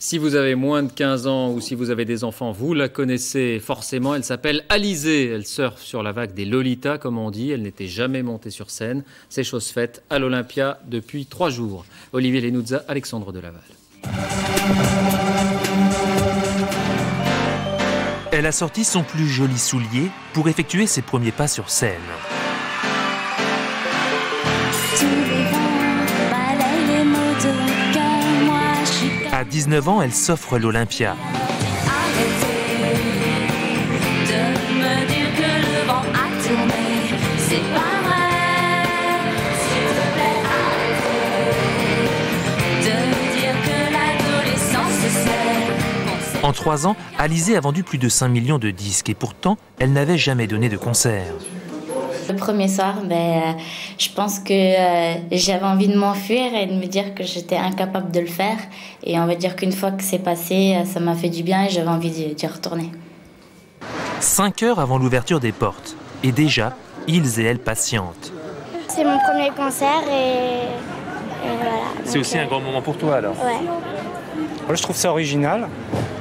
Si vous avez moins de 15 ans ou si vous avez des enfants, vous la connaissez forcément. Elle s'appelle Alizée. Elle surfe sur la vague des Lolitas, comme on dit. Elle n'était jamais montée sur scène. C'est chose faite à l'Olympia depuis 3 jours. Olivier Lenuzza, Alexandre Delaval. Elle a sorti son plus joli soulier pour effectuer ses premiers pas sur scène. À 19 ans, elle s'offre l'Olympia. En 3 ans, Alizée a vendu plus de 5 millions de disques et pourtant, elle n'avait jamais donné de concert. Le premier soir, je pense que j'avais envie de m'enfuir et de me dire que j'étais incapable de le faire. Et on va dire qu'une fois que c'est passé, ça m'a fait du bien et j'avais envie d'y retourner. 5 heures avant l'ouverture des portes. Et déjà, ils et elle patientent. C'est mon premier concert et voilà. C'est aussi un grand moment pour toi alors? Ouais. Je trouve ça original.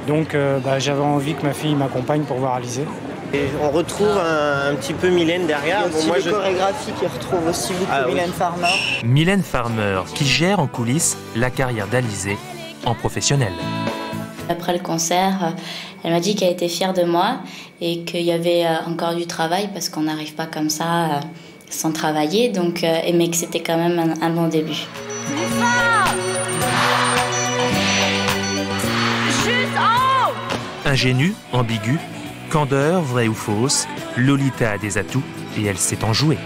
Donc j'avais envie que ma fille m'accompagne pour voir Alizée. Et on retrouve un petit peu Mylène derrière. Il y a aussi les chorégraphies qui retrouvent aussi beaucoup Mylène Farmer. Mylène Farmer, qui gère en coulisses la carrière d'Alizée en professionnel. Après le concert, elle m'a dit qu'elle était fière de moi et qu'il y avait encore du travail parce qu'on n'arrive pas comme ça sans travailler, mais que c'était quand même un bon début. Ingénue, ambiguë, candeur, vraie ou fausse, Lolita a des atouts et elle sait en jouer.